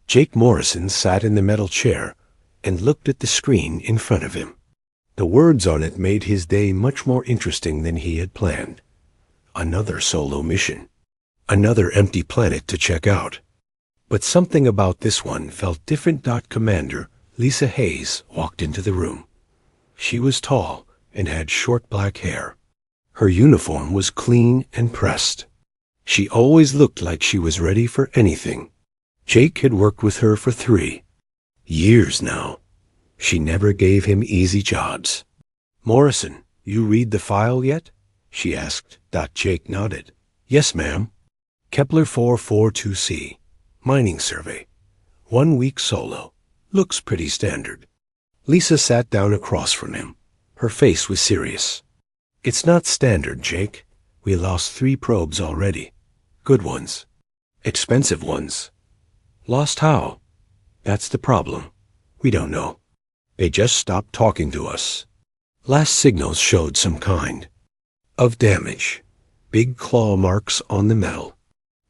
Jake Morrison sat in the metal chair and looked at the screen in front of him. The words on it made his day much more interesting than he had planned. Another solo mission. Another empty planet to check out. But something about this one felt different. Commander Lisa Hayes walked into the room. She was tall and had short black hair. Her uniform was clean and pressed. She always looked like she was ready for anything. Jake had worked with her for 3 years now. She never gave him easy jobs. "Morrison, you read the file yet?" she asked. Jake nodded. "Yes, ma'am. Kepler 442c. Mining survey. 1 week solo. Looks pretty standard." Lisa sat down across from him. Her face was serious. "It's not standard, Jake. We lost 3 probes already. Good ones. Expensive ones." "Lost how?" "That's the problem. We don't know. They just stopped talking to us. Last signals showed some kind of damage. Big claw marks on the metal."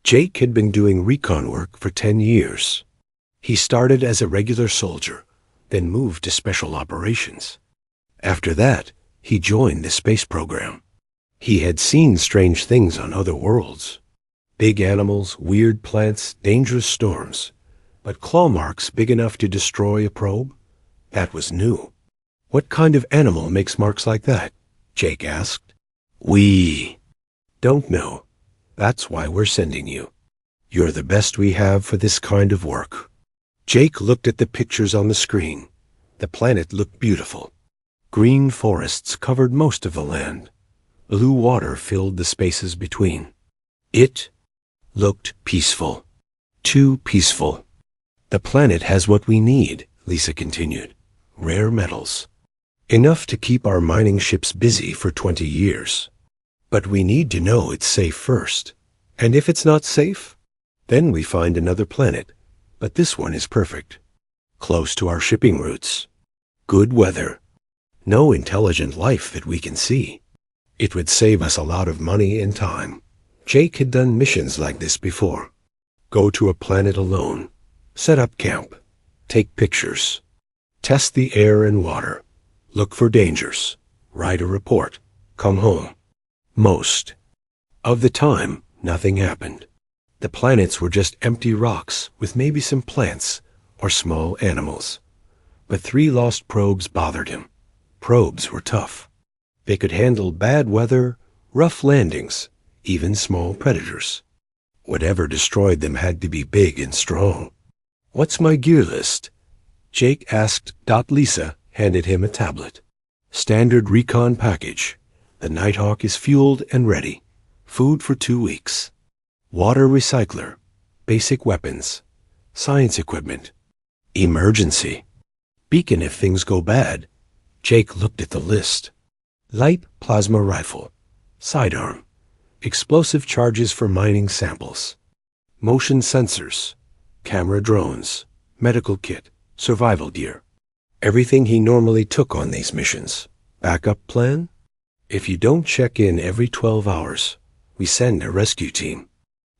Jake had been doing recon work for 10 years. He started as a regular soldier, then moved to special operations. After that, he joined the space program. He had seen strange things on other worlds. Big animals, weird plants, dangerous storms. But claw marks big enough to destroy a probe? That was new. "What kind of animal makes marks like that?" Jake asked. "We don't know. That's why we're sending you. You're the best we have for this kind of work." Jake looked at the pictures on the screen. The planet looked beautiful. Green forests covered most of the land. Blue water filled the spaces between. It looked peaceful. Too peaceful. "The planet has what we need," Lisa continued. "Rare metals. Enough to keep our mining ships busy for 20 years. But we need to know it's safe first. And if it's not safe, then we find another planet. But this one is perfect. Close to our shipping routes. Good weather. No intelligent life that we can see. It would save us a lot of money and time." Jake had done missions like this before. Go to a planet alone. Set up camp. Take pictures. Test the air and water. Look for dangers. Write a report. Come home. Most of the time, nothing happened. The planets were just empty rocks with maybe some plants or small animals. But 3 lost probes bothered him. Probes were tough. They could handle bad weather, rough landings, even small predators. Whatever destroyed them had to be big and strong. "What's my gear list?" Jake asked. Lisa handed him a tablet. "Standard recon package. The Nighthawk is fueled and ready. Food for 2 weeks. Water recycler. Basic weapons. Science equipment. Emergency. Beacon if things go bad." Jake looked at the list. Light plasma rifle. Sidearm. Explosive charges for mining samples. Motion sensors. Camera drones. Medical kit. Survival gear. Everything he normally took on these missions. Backup plan? If you don't check in every 12 hours, we send a rescue team.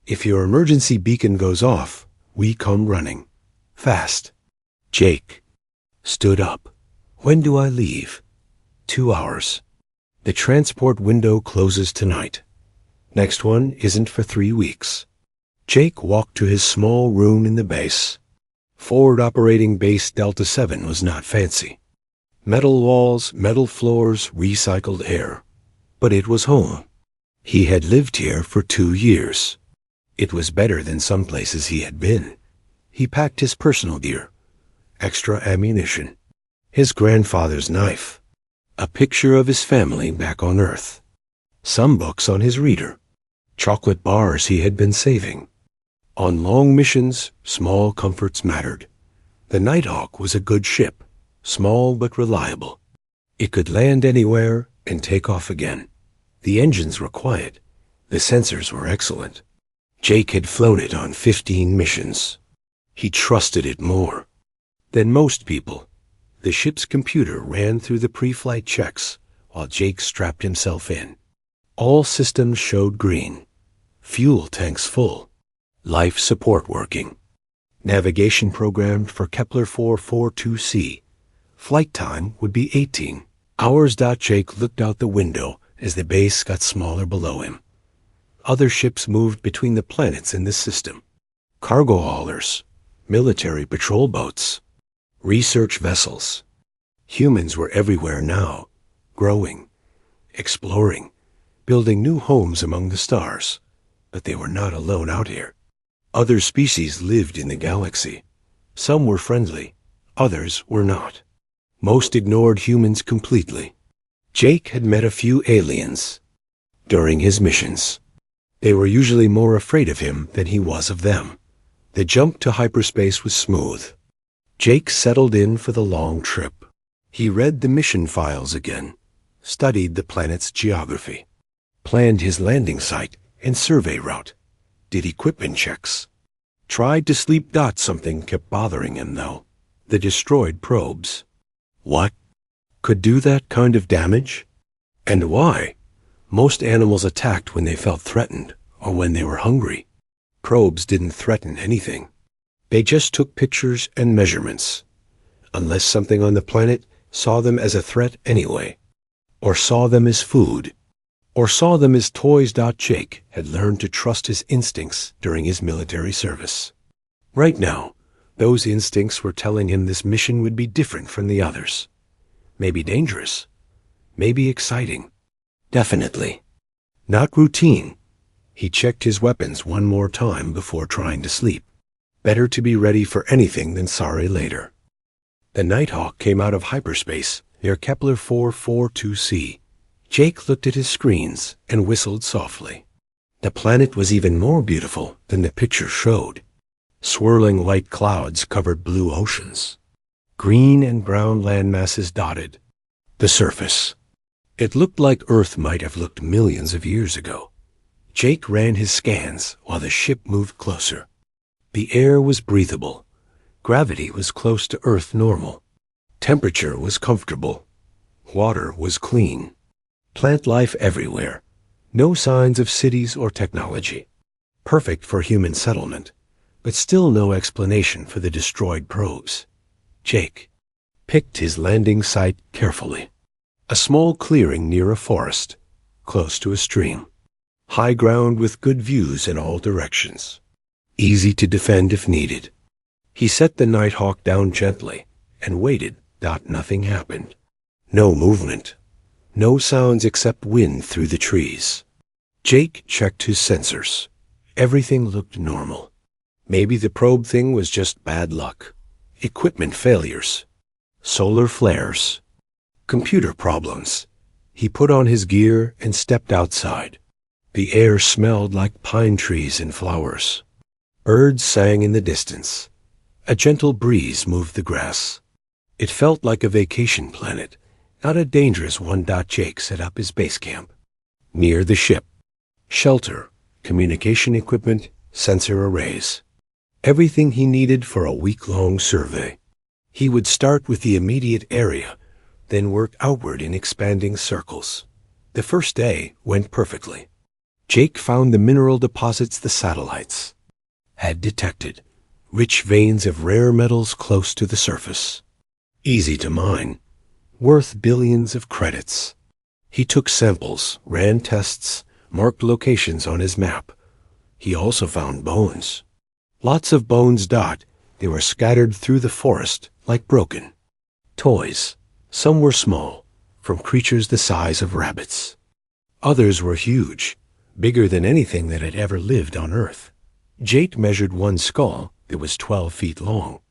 If your emergency beacon goes off, we come running. Fast. Jake stood up. "When do I leave?" 2 hours. The transport window closes tonight. Next one isn't for 3 weeks. Jake walked to his small room in the base. Forward operating base Delta 7 was not fancy. Metal walls, metal floors, recycled air. But it was home. He had lived here for 2 years. It was better than some places he had been. He packed his personal gear. Extra ammunition. His grandfather's knife. A picture of his family back on Earth. Some books on his reader. Chocolate bars he had been saving. On long missions, small comforts mattered. The Nighthawk was a good ship, small but reliable. It could land anywhere and take off again. The engines were quiet. The sensors were excellent. Jake had flown it on 15 missions. He trusted it more than most people. The ship's computer ran through the pre-flight checks while Jake strapped himself in. All systems showed green. Fuel tanks full. Life support working. Navigation programmed for Kepler 442c. Flight time would be 18 hours. Jake looked out the window as the base got smaller below him. Other ships moved between the planets in this system. Cargo haulers, military patrol boats, research vessels. Humans were everywhere now, growing, exploring, building new homes among the stars. But they were not alone out here. Other species lived in the galaxy. Some were friendly, others were not. Most ignored humans completely. Jake had met a few aliens during his missions. They were usually more afraid of him than he was of them. The jump to hyperspace was smooth. Jake settled in for the long trip. He read the mission files again, studied the planet's geography, planned his landing site and survey route, did equipment checks, tried to sleep. Something kept bothering him, though. The destroyed probes. What could do that kind of damage? And why? Most animals attacked when they felt threatened or when they were hungry. Probes didn't threaten anything. They just took pictures and measurements, unless something on the planet saw them as a threat anyway, or saw them as food, or saw them as toys. Jake had learned to trust his instincts during his military service. Right now, those instincts were telling him this mission would be different from the others. Maybe dangerous, maybe exciting. Definitely not routine. He checked his weapons one more time before trying to sleep. Better to be ready for anything than sorry later. The Nighthawk came out of hyperspace near Kepler 442c. Jake looked at his screens and whistled softly. The planet was even more beautiful than the picture showed. Swirling white clouds covered blue oceans. Green and brown landmasses dotted the surface. It looked like Earth might have looked millions of years ago. Jake ran his scans while the ship moved closer. The air was breathable. Gravity was close to Earth normal. Temperature was comfortable. Water was clean. Plant life everywhere. No signs of cities or technology. Perfect for human settlement, but still no explanation for the destroyed probes. Jake picked his landing site carefully. A small clearing near a forest, close to a stream. High ground with good views in all directions. Easy to defend if needed. He set the Nighthawk down gently and waited. Nothing happened. No movement. No sounds except wind through the trees. Jake checked his sensors. Everything looked normal. Maybe the probe thing was just bad luck. Equipment failures. Solar flares. Computer problems. He put on his gear and stepped outside. The air smelled like pine trees and flowers. Birds sang in the distance. A gentle breeze moved the grass. It felt like a vacation planet, not a dangerous one. Jake set up his base camp. Near the ship. Shelter, communication equipment, sensor arrays. Everything he needed for a week-long survey. He would start with the immediate area, then work outward in expanding circles. The first day went perfectly. Jake found the mineral deposits the satellites had detected, rich veins of rare metals close to the surface. Easy to mine, worth billions of credits. He took samples, ran tests, marked locations on his map. He also found bones. Lots of bones. They were scattered through the forest like broken toys. Some were small, from creatures the size of rabbits. Others were huge, bigger than anything that had ever lived on Earth. Jake measured one skull that was 12 feet long.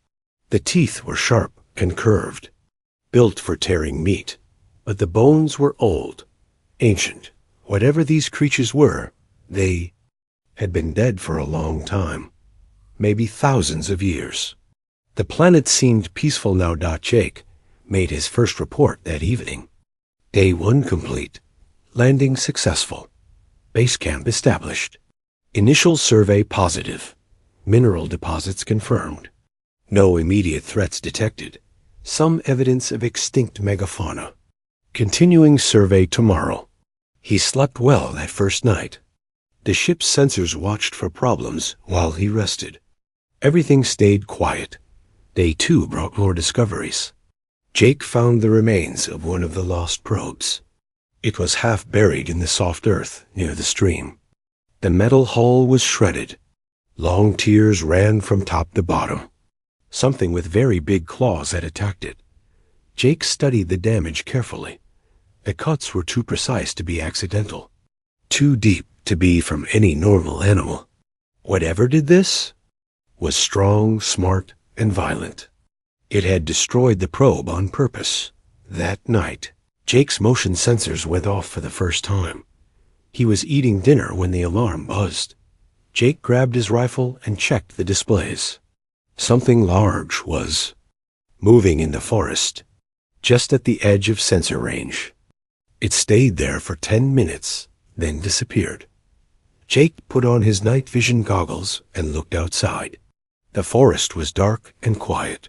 The teeth were sharp and curved, built for tearing meat. But the bones were old, ancient. Whatever these creatures were, they had been dead for a long time, maybe thousands of years. The planet seemed peaceful now. Jake made his first report that evening. Day 1 complete. Landing successful. Base camp established. Initial survey positive. Mineral deposits confirmed. No immediate threats detected. Some evidence of extinct megafauna. Continuing survey tomorrow. He slept well that first night. The ship's sensors watched for problems while he rested. Everything stayed quiet. Day 2 brought more discoveries. Jake found the remains of one of the lost probes. It was half buried in the soft earth near the stream. The metal hull was shredded. Long tears ran from top to bottom. Something with very big claws had attacked it. Jake studied the damage carefully. The cuts were too precise to be accidental, too deep to be from any normal animal. Whatever did this was strong, smart, and violent. It had destroyed the probe on purpose. That night, Jake's motion sensors went off for the first time. He was eating dinner when the alarm buzzed. Jake grabbed his rifle and checked the displays. Something large was moving in the forest, just at the edge of sensor range. It stayed there for 10 minutes, then disappeared. Jake put on his night vision goggles and looked outside. The forest was dark and quiet.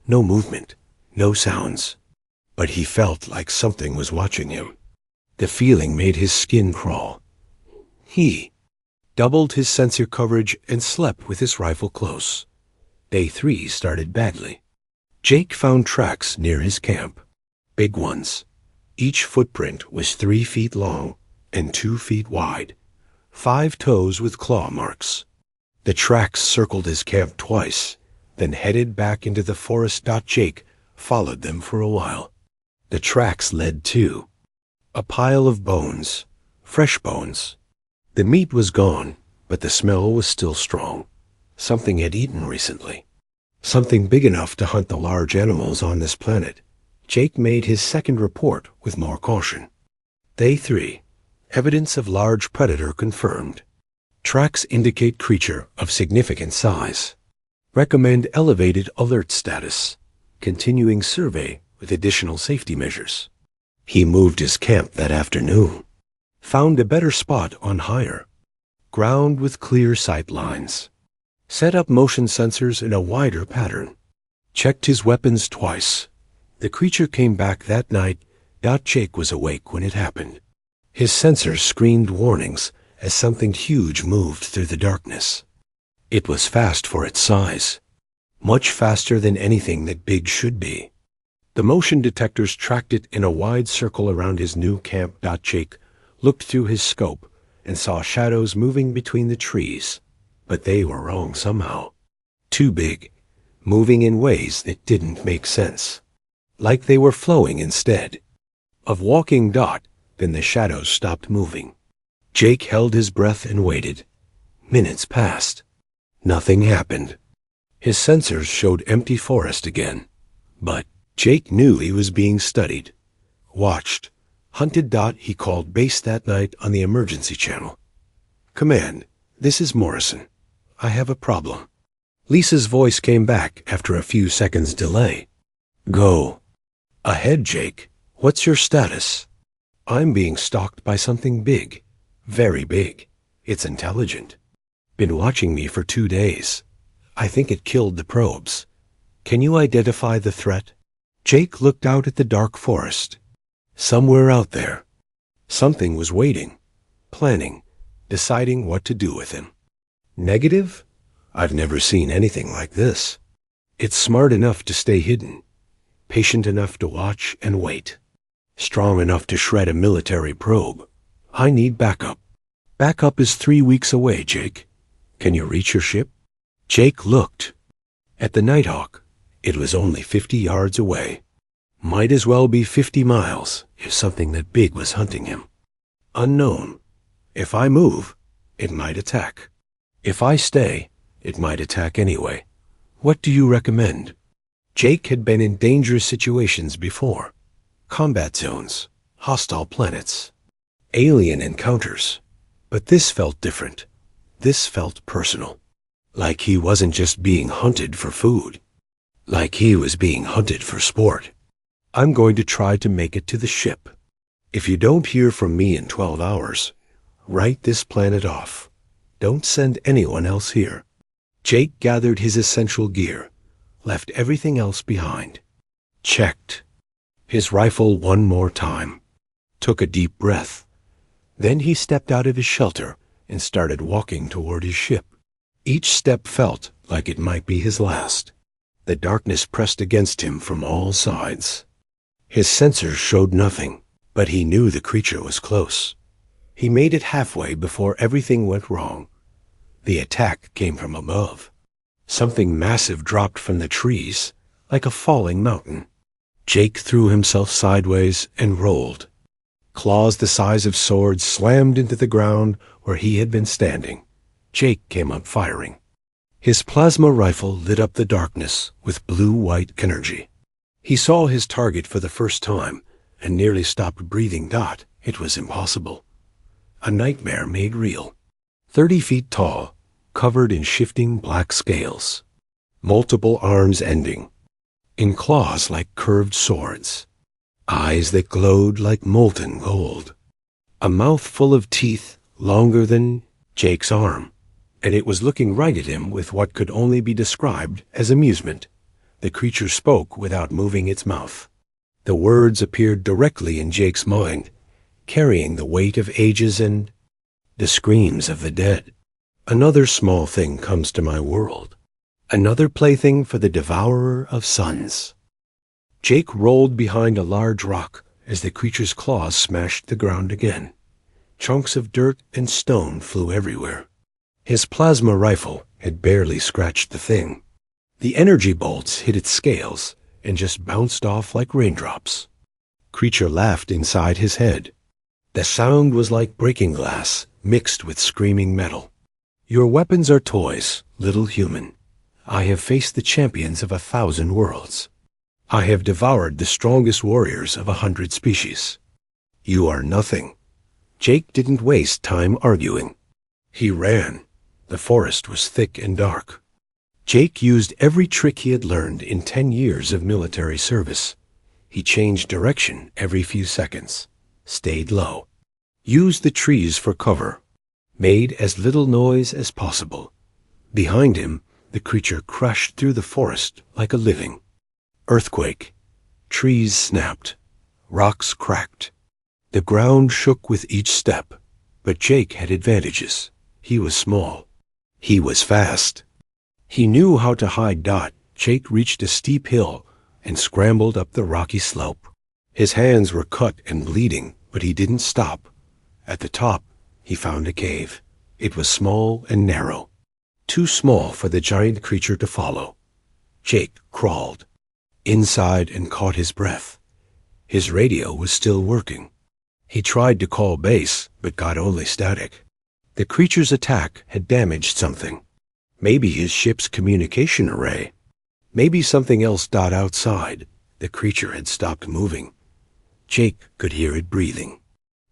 No movement, no sounds. But he felt like something was watching him. The feeling made his skin crawl. He doubled his sensor coverage and slept with his rifle close. Day 3 started badly. Jake found tracks near his camp. Big ones. Each footprint was 3 feet long and 2 feet wide. 5 toes with claw marks. The tracks circled his camp twice, then headed back into the forest. Jake followed them for a while. The tracks led to a pile of bones, fresh bones. The meat was gone, but the smell was still strong. Something had eaten recently. Something big enough to hunt the large animals on this planet. Jake made his second report with more caution. Day 3. Evidence of large predator confirmed. Tracks indicate creature of significant size. Recommend elevated alert status. Continuing survey with additional safety measures. He moved his camp that afternoon. Found a better spot on higher ground with clear sight lines. Set up motion sensors in a wider pattern. Checked his weapons twice. The creature came back that night. Jake was awake when it happened. His sensors screamed warnings as something huge moved through the darkness. It was fast for its size. Much faster than anything that big should be. The motion detectors tracked it in a wide circle around his new camp. Jake looked through his scope and saw shadows moving between the trees, but they were wrong somehow. Too big, moving in ways that didn't make sense. Like they were flowing instead of walking. Then the shadows stopped moving. Jake held his breath and waited. Minutes passed. Nothing happened. His sensors showed empty forest again, but Jake knew he was being studied, watched, hunted. He called base that night on the emergency channel. Command, this is Morrison. I have a problem. Lisa's voice came back after a few seconds' delay. Go ahead, Jake. What's your status? I'm being stalked by something big. Very big. It's intelligent. Been watching me for 2 days. I think it killed the probes. Can you identify the threat? Jake looked out at the dark forest. Somewhere out there, something was waiting, planning, deciding what to do with him. Negative? I've never seen anything like this. It's smart enough to stay hidden, patient enough to watch and wait, strong enough to shred a military probe. I need backup. Backup is 3 weeks away, Jake. Can you reach your ship? Jake looked at the Nighthawk. It was only 50 yards away. Might as well be 50 miles if something that big was hunting him. Unknown. If I move, it might attack. If I stay, it might attack anyway. What do you recommend? Jake had been in dangerous situations before. Combat zones, hostile planets, alien encounters. But this felt different. This felt personal. Like he wasn't just being hunted for food. Like he was being hunted for sport. I'm going to try to make it to the ship. If you don't hear from me in 12 hours, write this planet off. Don't send anyone else here. Jake gathered his essential gear, left everything else behind. Checked his rifle one more time. Took a deep breath. Then he stepped out of his shelter and started walking toward his ship. Each step felt like it might be his last. The darkness pressed against him from all sides. His sensors showed nothing, but he knew the creature was close. He made it halfway before everything went wrong. The attack came from above. Something massive dropped from the trees, like a falling mountain. Jake threw himself sideways and rolled. Claws the size of swords slammed into the ground where he had been standing. Jake came up firing. His plasma rifle lit up the darkness with blue-white energy. He saw his target for the first time and nearly stopped breathing. It was impossible. A nightmare made real. 30 feet tall, covered in shifting black scales. Multiple arms ending in claws like curved swords. Eyes that glowed like molten gold. A mouth full of teeth longer than Jake's arm. And it was looking right at him with what could only be described as amusement. The creature spoke without moving its mouth. The words appeared directly in Jake's mind, carrying the weight of ages and the screams of the dead. Another small thing comes to my world. Another plaything for the devourer of suns. Jake rolled behind a large rock as the creature's claws smashed the ground again. Chunks of dirt and stone flew everywhere. His plasma rifle had barely scratched the thing. The energy bolts hit its scales and just bounced off like raindrops. Creature laughed inside his head. The sound was like breaking glass mixed with screaming metal. Your weapons are toys, little human. I have faced the champions of 1,000 worlds. I have devoured the strongest warriors of 100 species. You are nothing. Jake didn't waste time arguing. He ran. The forest was thick and dark. Jake used every trick he had learned in 10 years of military service. He changed direction every few seconds, stayed low, used the trees for cover, made as little noise as possible. Behind him, the creature crashed through the forest like a living. Earthquake. Trees snapped. Rocks cracked. The ground shook with each step, but Jake had advantages. He was small. He was fast. He knew how to hide. Jake reached a steep hill and scrambled up the rocky slope. His hands were cut and bleeding, but he didn't stop. At the top, he found a cave. It was small and narrow, too small for the giant creature to follow. Jake crawled inside and caught his breath. His radio was still working. He tried to call base, but got only static. The creature's attack had damaged something. Maybe his ship's communication array. Maybe something else. Outside, the creature had stopped moving. Jake could hear it breathing.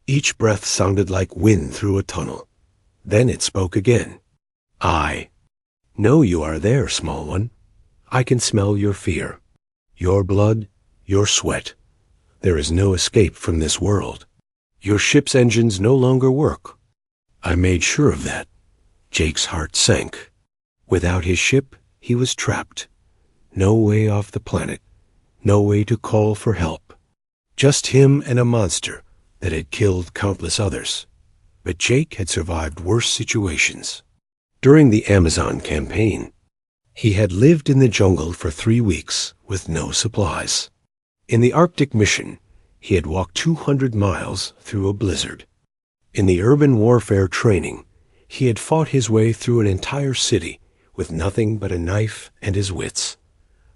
Each breath sounded like wind through a tunnel. Then it spoke again. I know you are there, small one. I can smell your fear, your blood, your sweat. There is no escape from this world. Your ship's engines no longer work. I made sure of that. Jake's heart sank. Without his ship, he was trapped. No way off the planet. No way to call for help. Just him and a monster that had killed countless others. But Jake had survived worse situations. During the Amazon campaign, he had lived in the jungle for 3 weeks with no supplies. In the Arctic mission, he had walked 200 miles through a blizzard. In the urban warfare training, he had fought his way through an entire city with nothing but a knife and his wits.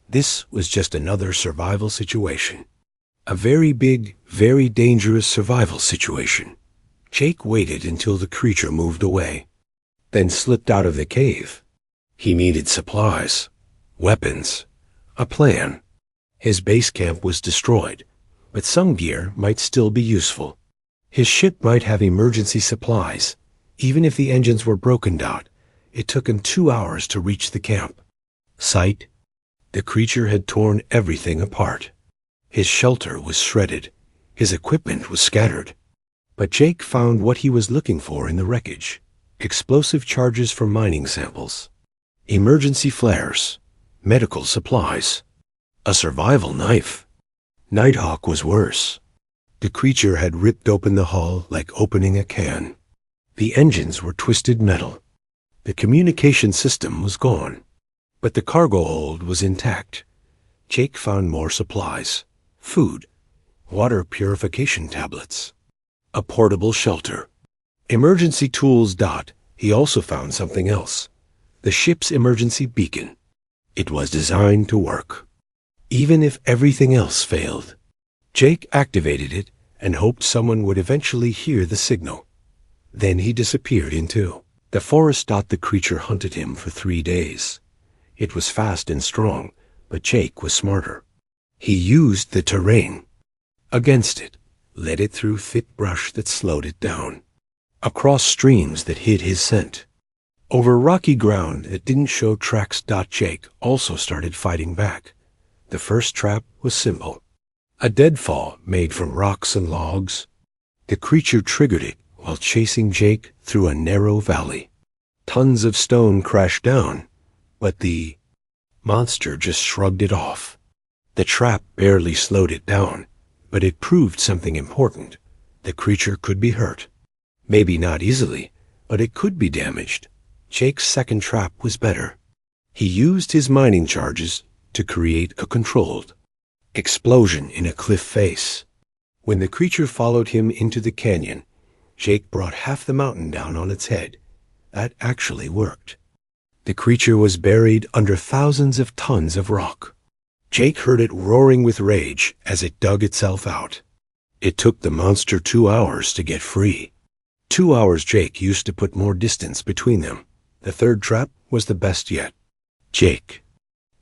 This was just another survival situation. A very big, very dangerous survival situation. Jake waited until the creature moved away, then slipped out of the cave. He needed supplies, weapons, a plan. His base camp was destroyed, but some gear might still be useful. His ship might have emergency supplies. Even if the engines were broken. It took him 2 hours to reach the camp. Sight. The creature had torn everything apart. His shelter was shredded. His equipment was scattered. But Jake found what he was looking for in the wreckage. Explosive charges for mining samples. Emergency flares. Medical supplies. A survival knife. Nighthawk was worse. The creature had ripped open the hull like opening a can. The engines were twisted metal. The communication system was gone, but the cargo hold was intact. Jake found more supplies, food, water purification tablets, a portable shelter, emergency tools. He also found something else, the ship's emergency beacon. It was designed to work, even if everything else failed. Jake activated it and hoped someone would eventually hear the signal. Then he disappeared into the forest. The creature hunted him for 3 days. It was fast and strong, but Jake was smarter. He used the terrain against it, led it through thick brush that slowed it down, across streams that hid his scent, over rocky ground that didn't show tracks. Jake also started fighting back. The first trap was simple, a deadfall made from rocks and logs. The creature triggered it while chasing Jake through a narrow valley. Tons of stone crashed down, but the monster just shrugged it off. The trap barely slowed it down, but it proved something important. The creature could be hurt. Maybe not easily, but it could be damaged. Jake's second trap was better. He used his mining charges to create a controlled explosion in a cliff face. When the creature followed him into the canyon, Jake brought half the mountain down on its head. That actually worked. The creature was buried under thousands of tons of rock. Jake heard it roaring with rage as it dug itself out. It took the monster 2 hours to get free. 2 hours Jake used to put more distance between them. The third trap was the best yet. Jake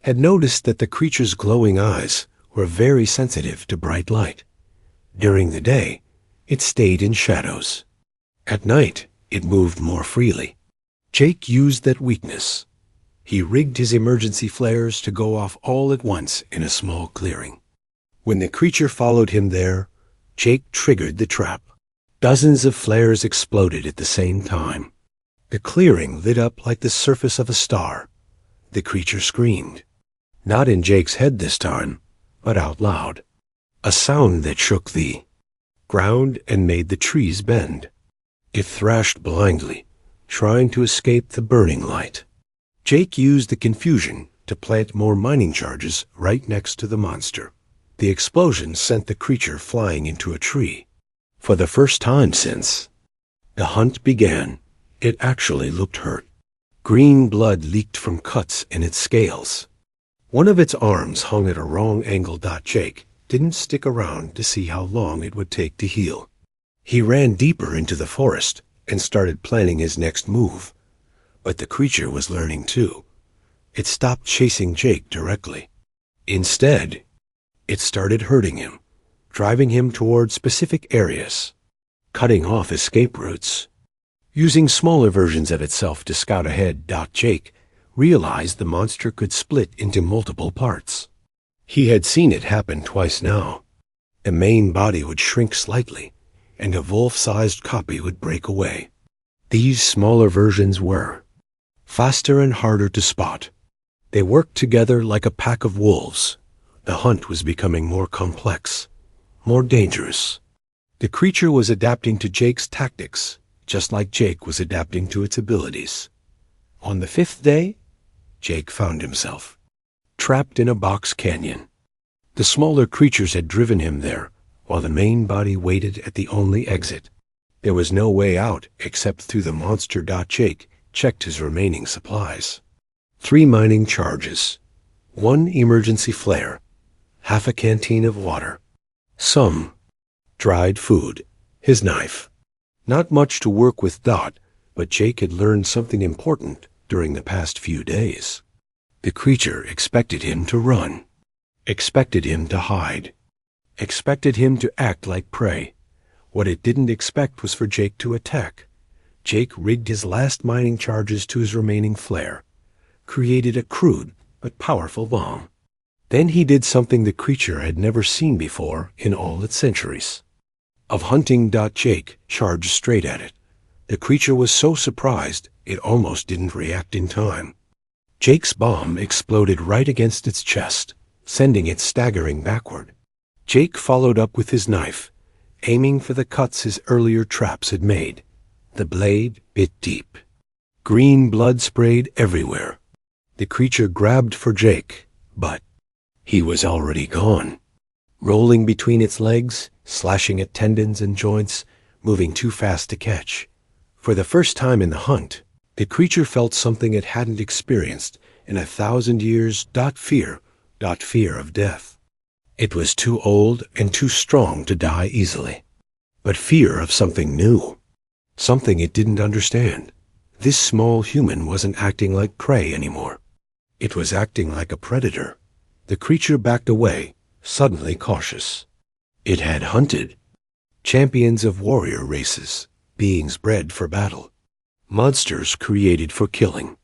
had noticed that the creature's glowing eyes were very sensitive to bright light. During the day, it stayed in shadows. At night, it moved more freely. Jake used that weakness. He rigged his emergency flares to go off all at once in a small clearing. When the creature followed him there, Jake triggered the trap. Dozens of flares exploded at the same time. The clearing lit up like the surface of a star. The creature screamed. Not in Jake's head this time, but out loud. A sound that shook the ground and made the trees bend. It thrashed blindly, trying to escape the burning light. Jake used the confusion to plant more mining charges right next to the monster. The explosion sent the creature flying into a tree. For the first time since the hunt began, it actually looked hurt. Green blood leaked from cuts in its scales. One of its arms hung at a wrong angle. Jake didn't stick around to see how long it would take to heal. He ran deeper into the forest and started planning his next move. But the creature was learning too. It stopped chasing Jake directly. Instead, it started hurting him, driving him toward specific areas, cutting off escape routes, using smaller versions of itself to scout ahead. Jake realized the monster could split into multiple parts. He had seen it happen twice now. The main body would shrink slightly, and a wolf-sized copy would break away. These smaller versions were faster and harder to spot. They worked together like a pack of wolves. The hunt was becoming more complex, more dangerous. The creature was adapting to Jake's tactics, just like Jake was adapting to its abilities. On the 5th day, Jake found himself trapped in a box canyon. The smaller creatures had driven him there, while the main body waited at the only exit. There was no way out except through the monster. Jake checked his remaining supplies. 3 mining charges, 1 emergency flare, half a canteen of water, some dried food, his knife. Not much to work with. But Jake had learned something important during the past few days. The creature expected him to run, expected him to hide, expected him to act like prey. What it didn't expect was for Jake to attack. Jake rigged his last mining charges to his remaining flare, created a crude but powerful bomb. Then he did something the creature had never seen before in all its centuries of hunting. Jake charged straight at it. The creature was so surprised it almost didn't react in time. Jake's bomb exploded right against its chest, sending it staggering backward. Jake followed up with his knife, aiming for the cuts his earlier traps had made. The blade bit deep. Green blood sprayed everywhere. The creature grabbed for Jake, but he was already gone. Rolling between its legs, slashing at tendons and joints, moving too fast to catch. For the first time in the hunt, the creature felt something it hadn't experienced in 1,000 years. Fear of death. It was too old and too strong to die easily. But fear of something new. Something it didn't understand. This small human wasn't acting like prey anymore. It was acting like a predator. The creature backed away, suddenly cautious. It had hunted. Champions of warrior races, beings bred for battle. Monsters created for killing.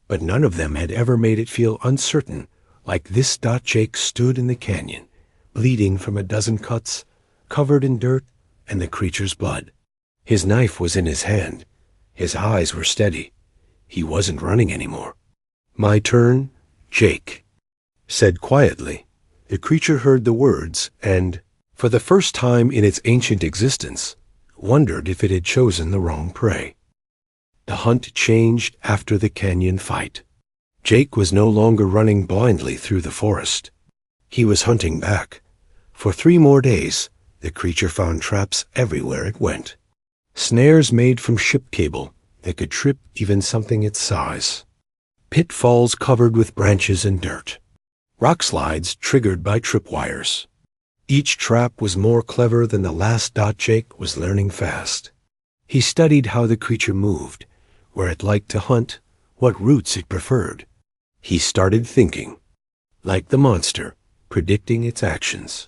But none of them had ever made it feel uncertain like this. Jake stood in the canyon, bleeding from a dozen cuts, covered in dirt and the creature's blood. His knife was in his hand. His eyes were steady. He wasn't running anymore. "My turn, Jake," said quietly. The creature heard the words and, for the first time in its ancient existence, wondered if it had chosen the wrong prey. The hunt changed after the canyon fight. Jake was no longer running blindly through the forest. He was hunting back. For 3 more days, the creature found traps everywhere it went. Snares made from ship cable that could trip even something its size. Pitfalls covered with branches and dirt. Rock slides triggered by tripwires. Each trap was more clever than the last. Jake was learning fast. He studied how the creature moved, where it liked to hunt, what routes it preferred. He started thinking, like the monster, predicting its actions.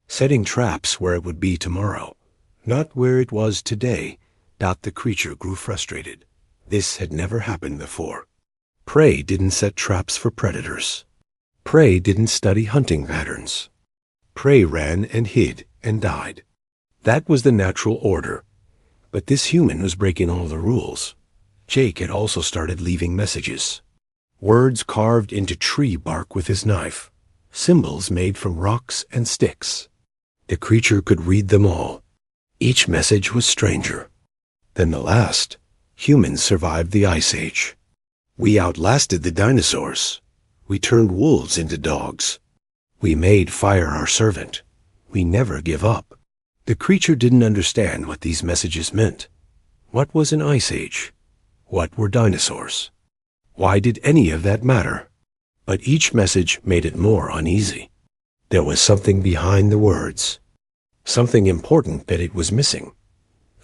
Setting traps where it would be tomorrow, not where it was today. The creature grew frustrated. This had never happened before. Prey didn't set traps for predators. Prey didn't study hunting patterns. Prey ran and hid and died. That was the natural order. But this human was breaking all the rules. Jake had also started leaving messages. Words carved into tree bark with his knife. Symbols made from rocks and sticks. The creature could read them all. Each message was stranger than the last. Humans survived the Ice Age. We outlasted the dinosaurs. We turned wolves into dogs. We made fire our servant. We never give up. The creature didn't understand what these messages meant. What was an Ice Age? What were dinosaurs? Why did any of that matter? But each message made it more uneasy. There was something behind the words. Something important that it was missing.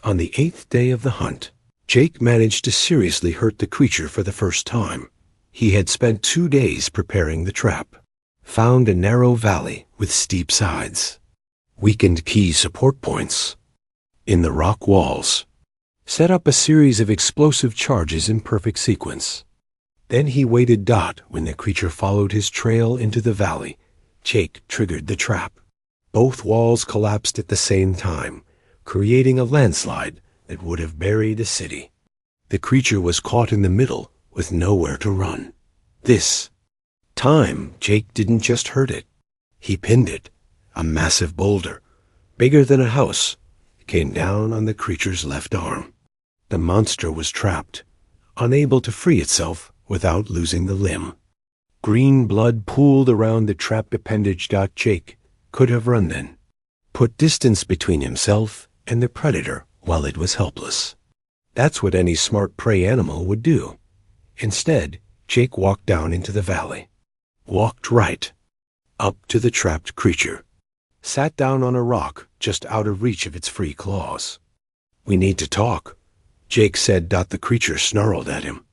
On the 8th day of the hunt, Jake managed to seriously hurt the creature for the first time. He had spent 2 days preparing the trap. Found a narrow valley with steep sides. Weakened key support points in the rock walls. Set up a series of explosive charges in perfect sequence. Then he waited. When the creature followed his trail into the valley, Jake triggered the trap. Both walls collapsed at the same time, creating a landslide that would have buried a city. The creature was caught in the middle with nowhere to run. This time, Jake didn't just hurt it. He pinned it. A massive boulder, bigger than a house, came down on the creature's left arm. The monster was trapped, unable to free itself without losing the limb. Green blood pooled around the trapped appendage. Jake could have run then, put distance between himself and the predator while it was helpless. That's what any smart prey animal would do. Instead, Jake walked down into the valley, walked right up to the trapped creature, sat down on a rock just out of reach of its free claws. "We need to talk," Jake said. The creature snarled at him.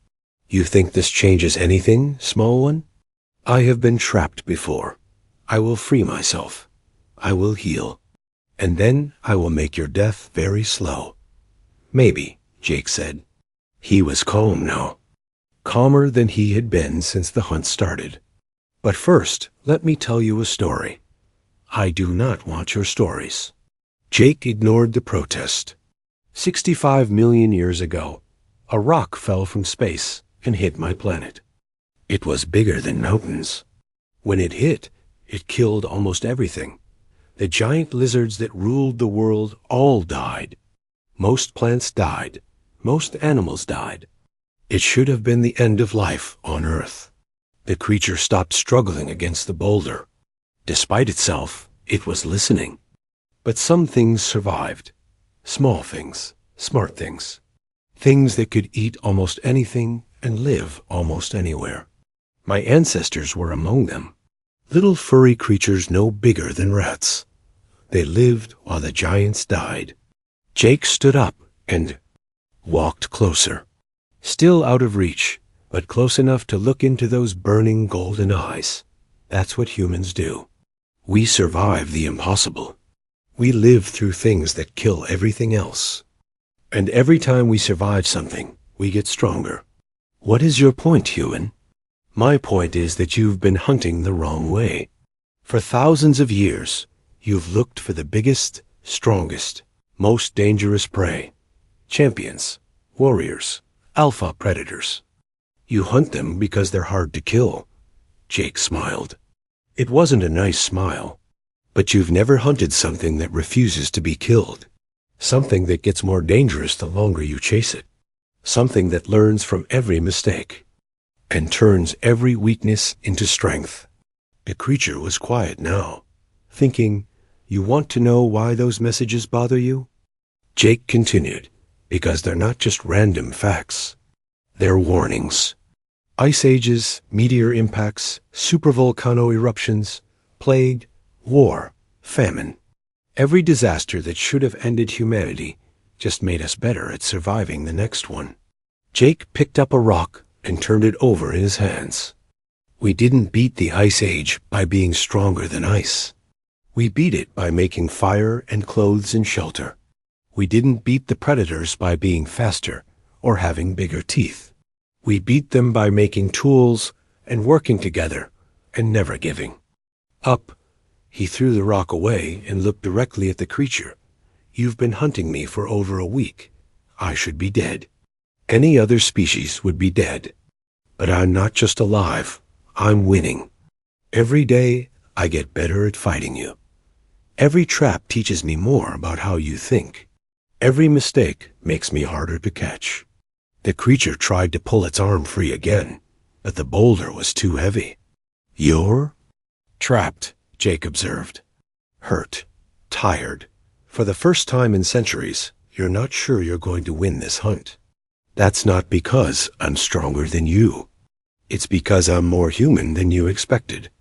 "You think this changes anything, small one? I have been trapped before. I will free myself. I will heal. And then I will make your death very slow." "Maybe," Jake said. He was calm now. Calmer than he had been since the hunt started. "But first, let me tell you a story." "I do not want your stories." Jake ignored the protest. 65 million years ago, a rock fell from space and hit my planet. It was bigger than mountains. When it hit, it killed almost everything. The giant lizards that ruled the world all died. Most plants died. Most animals died. It should have been the end of life on Earth. The creature stopped struggling against the boulder. Despite itself, it was listening. But some things survived. Small things, smart things. Things that could eat almost anything and live almost anywhere. My ancestors were among them. Little furry creatures no bigger than rats. They lived while the giants died. Jake stood up and walked closer. Still out of reach, but close enough to look into those burning golden eyes. That's what humans do. We survive the impossible. We live through things that kill everything else. And every time we survive something, we get stronger. What is your point, human? My point is that you've been hunting the wrong way. For thousands of years, you've looked for the biggest, strongest, most dangerous prey. Champions, warriors, alpha predators. You hunt them because they're hard to kill. Jake smiled. It wasn't a nice smile. But you've never hunted something that refuses to be killed. Something that gets more dangerous the longer you chase it. Something that learns from every mistake and turns every weakness into strength. The creature was quiet now, thinking, you want to know why those messages bother you? Jake continued, because they're not just random facts. They're warnings. Ice ages, meteor impacts, supervolcano eruptions, plague, war, famine. Every disaster that should have ended humanity just made us better at surviving the next one. Jake picked up a rock and turned it over in his hands. We didn't beat the Ice Age by being stronger than ice. We beat it by making fire and clothes and shelter. We didn't beat the predators by being faster or having bigger teeth. We beat them by making tools and working together and never giving up. He threw the rock away and looked directly at the creature. You've been hunting me for over a week. I should be dead. Any other species would be dead. But I'm not just alive. I'm winning. Every day, I get better at fighting you. Every trap teaches me more about how you think. Every mistake makes me harder to catch. The creature tried to pull its arm free again, but the boulder was too heavy. You're trapped, Jake observed. Hurt, tired. For the first time in centuries, you're not sure you're going to win this hunt. That's not because I'm stronger than you. It's because I'm more human than you expected.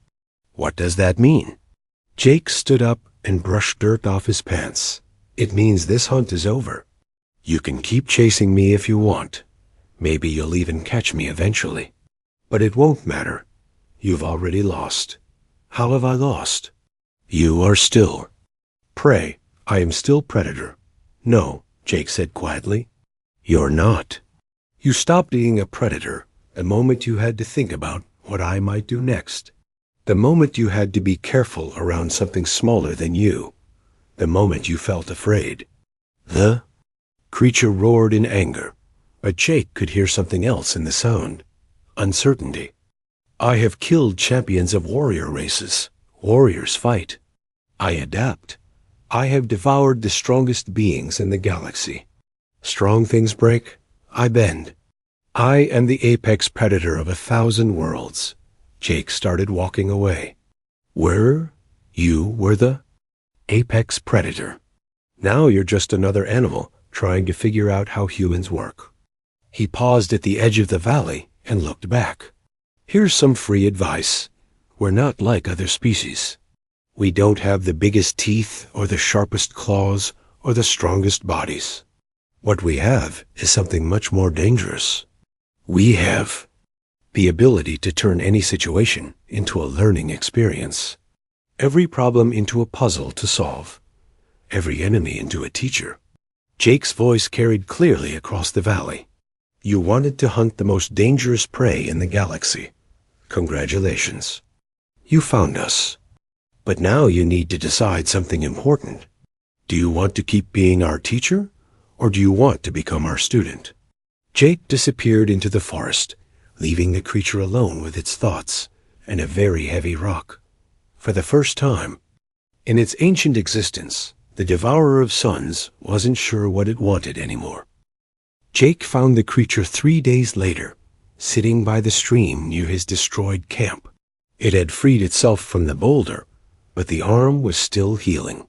What does that mean? Jake stood up and brushed dirt off his pants. It means this hunt is over. You can keep chasing me if you want. Maybe you'll even catch me eventually. But it won't matter. You've already lost. How have I lost? You are still prey. I am still predator. No, Jake said quietly. You're not. You stopped being a predator the moment you had to think about what I might do next. The moment you had to be careful around something smaller than you. The moment you felt afraid. The creature roared in anger, but Jake could hear something else in the sound. Uncertainty. I have killed champions of warrior races. Warriors fight. I adapt. I have devoured the strongest beings in the galaxy. Strong things break. I bend. I am the apex predator of 1,000 worlds. Jake started walking away. You were the apex predator. Now you're just another animal trying to figure out how humans work. He paused at the edge of the valley and looked back. Here's some free advice. We're not like other species. We don't have the biggest teeth or the sharpest claws or the strongest bodies. What we have is something much more dangerous. We have the ability to turn any situation into a learning experience. Every problem into a puzzle to solve. Every enemy into a teacher. Jake's voice carried clearly across the valley. You wanted to hunt the most dangerous prey in the galaxy. Congratulations. You found us. But now you need to decide something important. Do you want to keep being our teacher, or do you want to become our student? Jake disappeared into the forest, leaving the creature alone with its thoughts and a very heavy rock. For the first time in its ancient existence, the devourer of suns wasn't sure what it wanted anymore. Jake found the creature 3 days later, sitting by the stream near his destroyed camp. It had freed itself from the boulder, but the arm was still healing.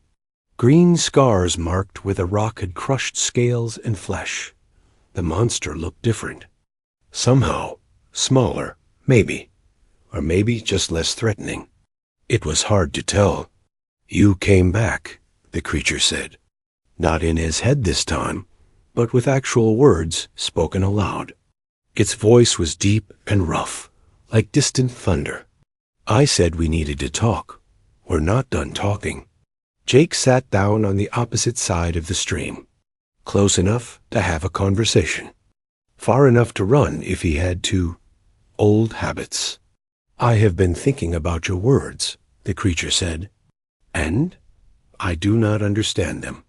Green scars marked where the rock had crushed scales and flesh. The monster looked different. Somehow, smaller, maybe, or maybe just less threatening. It was hard to tell. "You came back," the creature said. Not in his head this time, but with actual words spoken aloud. Its voice was deep and rough, like distant thunder. "I said we needed to talk. We're not done talking." Jake sat down on the opposite side of the stream, close enough to have a conversation, far enough to run if he had to. Old habits. "I have been thinking about your words," the creature said, "and I do not understand them.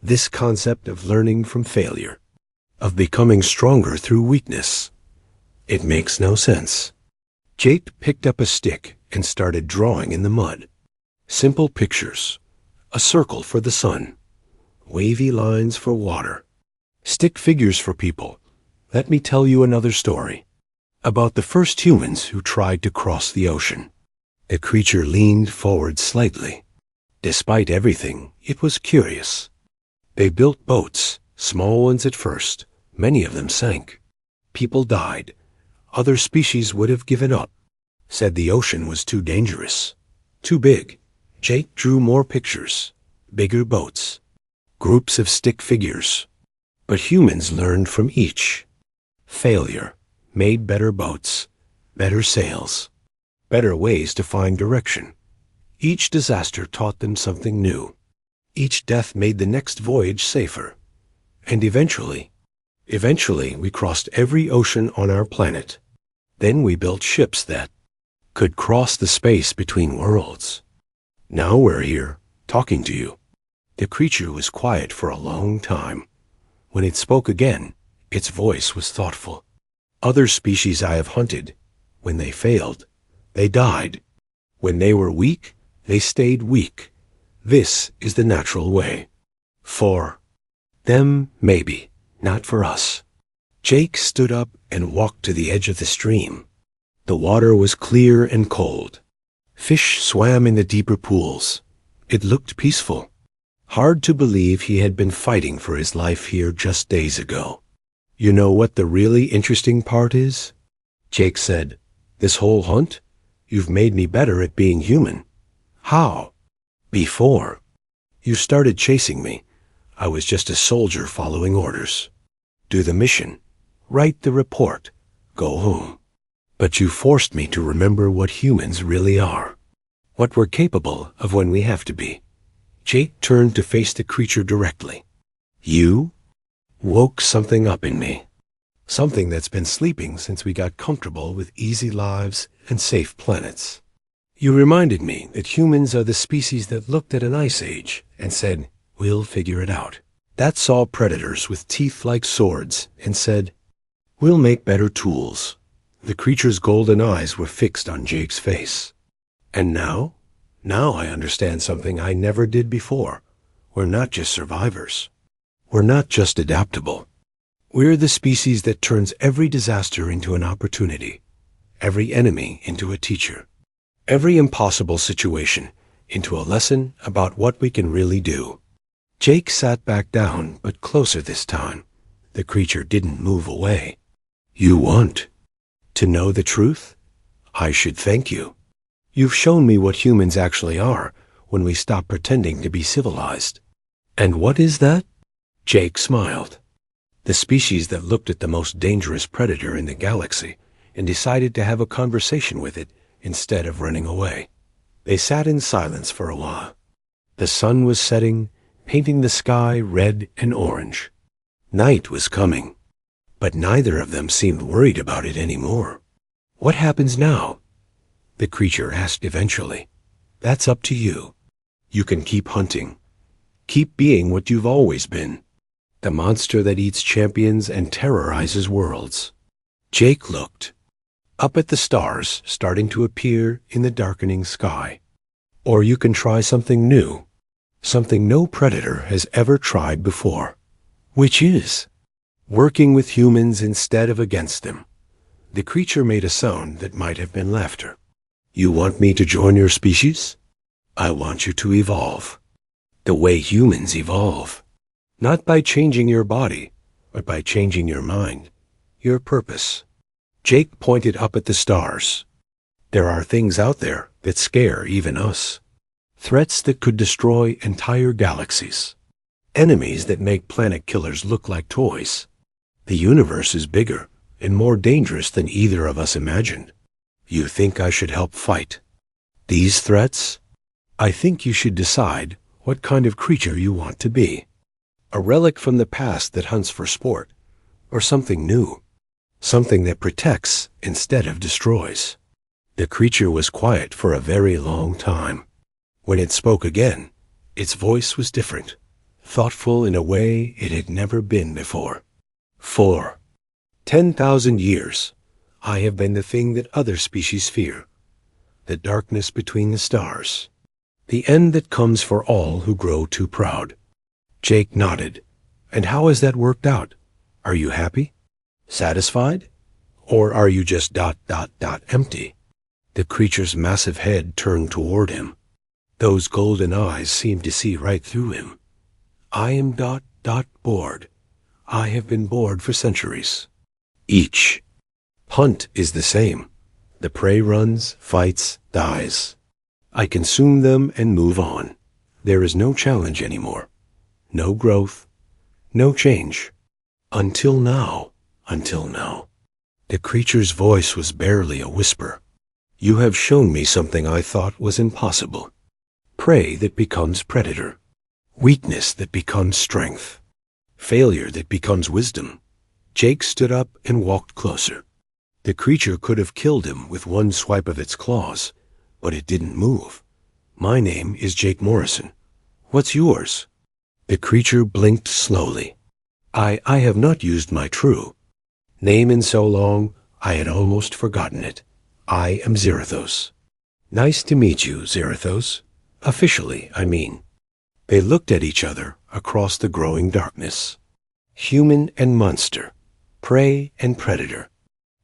This concept of learning from failure, of becoming stronger through weakness. It makes no sense." Jake picked up a stick and started drawing in the mud. Simple pictures. A circle for the sun. Wavy lines for water. Stick figures for people. Let me tell you another story. About the first humans who tried to cross the ocean. The creature leaned forward slightly. Despite everything, it was curious. They built boats, small ones at first. Many of them sank. People died. Other species would have given up. Said the ocean was too dangerous. Too big. Jake drew more pictures. Bigger boats. Groups of stick figures. But humans learned from each. Failure made better boats, better sails, better ways to find direction. Each disaster taught them something new. Each death made the next voyage safer. And eventually we crossed every ocean on our planet. Then we built ships that could cross the space between worlds. Now we're here, talking to you." The creature was quiet for a long time. When it spoke again, its voice was thoughtful. "Other species I have hunted, when they failed, they died. When they were weak, they stayed weak. This is the natural way. For them, maybe, not for us." Jake stood up and walked to the edge of the stream. The water was clear and cold. Fish swam in the deeper pools. It looked peaceful. Hard to believe he had been fighting for his life here just days ago. "You know what the really interesting part is?" Jake said. "This whole hunt? You've made me better at being human." "How?" "Before you started chasing me, I was just a soldier following orders. Do the mission, write the report, go home. But you forced me to remember what humans really are, what we're capable of when we have to be." Jake turned to face the creature directly. "You woke something up in me. Something that's been sleeping since we got comfortable with easy lives and safe planets. You reminded me that humans are the species that looked at an ice age and said, 'We'll figure it out.' That saw predators with teeth like swords and said, 'We'll make better tools.'" The creature's golden eyes were fixed on Jake's face. "And now I understand something I never did before. We're not just survivors. We're not just adaptable. We're the species that turns every disaster into an opportunity, every enemy into a teacher, every impossible situation into a lesson about what we can really do." Jake sat back down, but closer this time. The creature didn't move away. "You want to know the truth? I should thank you. You've shown me what humans actually are when we stop pretending to be civilized." "And what is that?" Jake smiled. "The species that looked at the most dangerous predator in the galaxy and decided to have a conversation with it instead of running away." They sat in silence for a while. The sun was setting, painting the sky red and orange. Night was coming, but neither of them seemed worried about it anymore. "What happens now?" the creature asked eventually. "That's up to you. You can keep hunting. Keep being what you've always been. The monster that eats champions and terrorizes worlds." Jake looked up at the stars starting to appear in the darkening sky. "Or you can try something new, something no predator has ever tried before." "Which is?" working with humans instead of against them. The creature made a sound that might have been laughter. You want me to join your species? I want you to evolve. The way humans evolve. Not by changing your body, but by changing your mind, your purpose. Jake pointed up at the stars. There are things out there that scare even us. Threats that could destroy entire galaxies. Enemies that make planet killers look like toys. The universe is bigger and more dangerous than either of us imagined. You think I should help fight these threats? I think you should decide what kind of creature you want to be. A relic from the past that hunts for sport, or something new, something that protects instead of destroys. The creature was quiet for a very long time. When it spoke again, its voice was different, thoughtful in a way it had never been before. For 10,000 years, I have been the thing that other species fear, the darkness between the stars, the end that comes for all who grow too proud. Jake nodded. And how has that worked out? Are you happy? Satisfied? Or are you just ... empty? The creature's massive head turned toward him. Those golden eyes seemed to see right through him. I am ... bored. I have been bored for centuries. Each hunt is the same. The prey runs, fights, dies. I consume them and move on. There is no challenge anymore. No growth. No change. Until now. The creature's voice was barely a whisper. You have shown me something I thought was impossible. Prey that becomes predator. Weakness that becomes strength. Failure that becomes wisdom. Jake stood up and walked closer. The creature could have killed him with one swipe of its claws, but it didn't move. My name is Jake Morrison. What's yours? The creature blinked slowly. I have not used my true name in so long, I had almost forgotten it. I am Zarathos. Nice to meet you, Zarathos. Officially, I mean. They looked at each other across the growing darkness. Human and monster, prey and predator.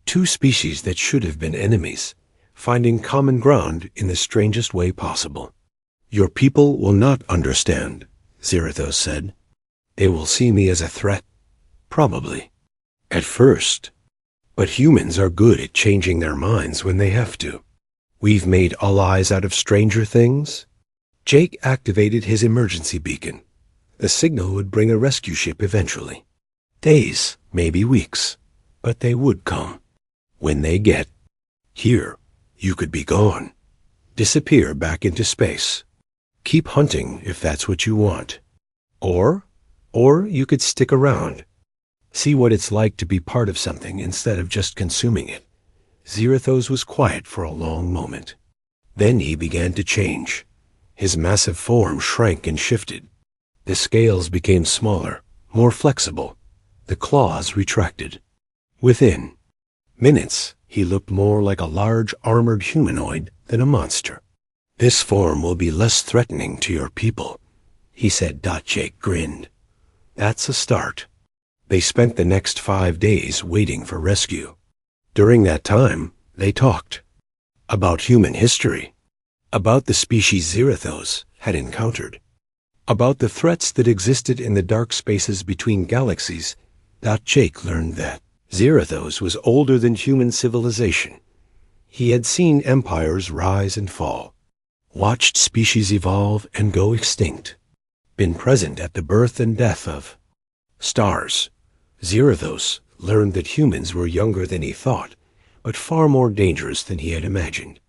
Two species that should have been enemies, finding common ground in the strangest way possible. Your people will not understand, Zarathos said. They will see me as a threat. Probably. At first. But humans are good at changing their minds when they have to. We've made allies out of stranger things. Jake activated his emergency beacon. The signal would bring a rescue ship eventually. Days, maybe weeks, but they would come. When they get here, you could be gone. Disappear back into space. Keep hunting if that's what you want. Or you could stick around. See what it's like to be part of something instead of just consuming it. Zarathos was quiet for a long moment. Then he began to change. His massive form shrank and shifted. The scales became smaller, more flexible. The claws retracted. Within minutes, he looked more like a large armored humanoid than a monster. This form will be less threatening to your people, he said. Jake grinned. That's a start. They spent the next 5 days waiting for rescue. During that time, they talked about human history, about the species Zarathos had encountered, about the threats that existed in the dark spaces between galaxies. Jake learned that Zarathos was older than human civilization. He had seen empires rise and fall, watched species evolve and go extinct, been present at the birth and death of stars. Zarathos learned that humans were younger than he thought, but far more dangerous than he had imagined.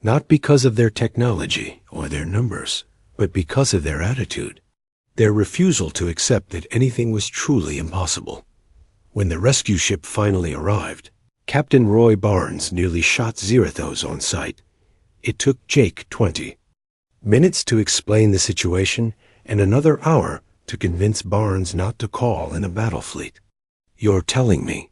Not because of their technology or their numbers, but because of their attitude, their refusal to accept that anything was truly impossible. When the rescue ship finally arrived, Captain Roy Barnes nearly shot Zarathos on sight. It took Jake 20 minutes to explain the situation and another hour to convince Barnes not to call in a battle fleet. You're telling me,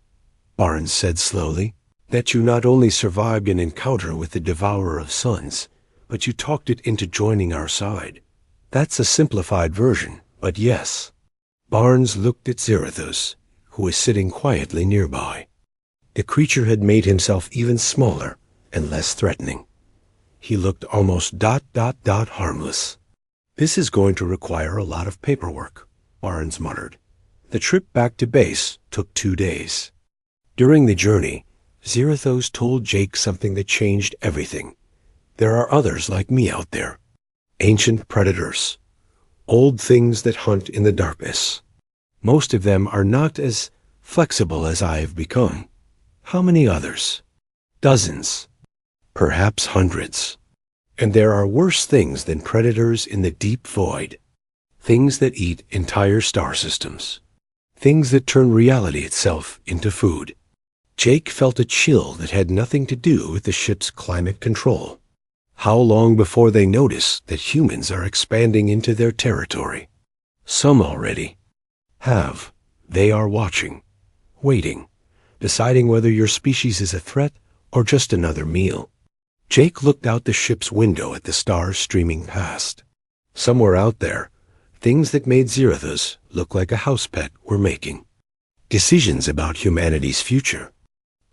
Barnes said slowly, that you not only survived an encounter with the Devourer of Suns, but you talked it into joining our side. That's a simplified version, but yes. Barnes looked at Zarathos, who who was sitting quietly nearby. The creature had made himself even smaller and less threatening. He looked almost harmless. "This is going to require a lot of paperwork," Barnes muttered. The trip back to base took 2 days. During the journey, Zirathos told Jake something that changed everything. There are others like me out there. Ancient predators. Old things that hunt in the darkness. Most of them are not as flexible as I have become. How many others? Dozens. Perhaps hundreds. And there are worse things than predators in the deep void. Things that eat entire star systems. Things that turn reality itself into food. Jake felt a chill that had nothing to do with the ship's climate control. How long before they notice that humans are expanding into their territory? Some already have. They are watching, waiting, deciding whether your species is a threat or just another meal. Jake looked out the ship's window at the stars streaming past. Somewhere out there, things that made Zirathos look like a house pet were making decisions about humanity's future.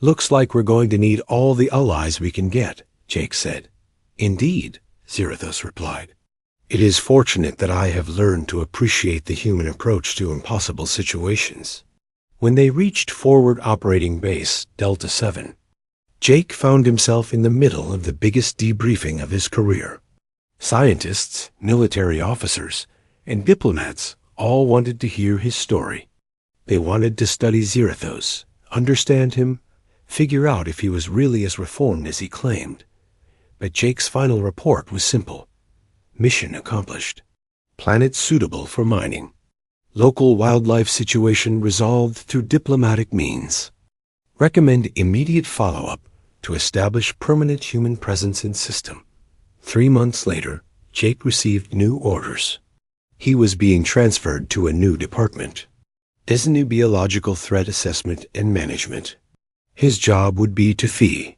"Looks like we're going to need all the allies we can get," Jake said. "Indeed," Zirathos replied. "It is fortunate that I have learned to appreciate the human approach to impossible situations." When they reached Forward Operating Base Delta 7, Jake found himself in the middle of the biggest debriefing of his career. Scientists, military officers, and diplomats all wanted to hear his story. They wanted to study Zirathos, understand him, figure out if he was really as reformed as he claimed. But Jake's final report was simple. Mission accomplished. Planet suitable for mining. Local wildlife situation resolved through diplomatic means. Recommend immediate follow-up to establish permanent human presence in system. 3 months later, Jake received new orders. He was being transferred to a new department. New Biological Threat Assessment and Management. His job would be to fee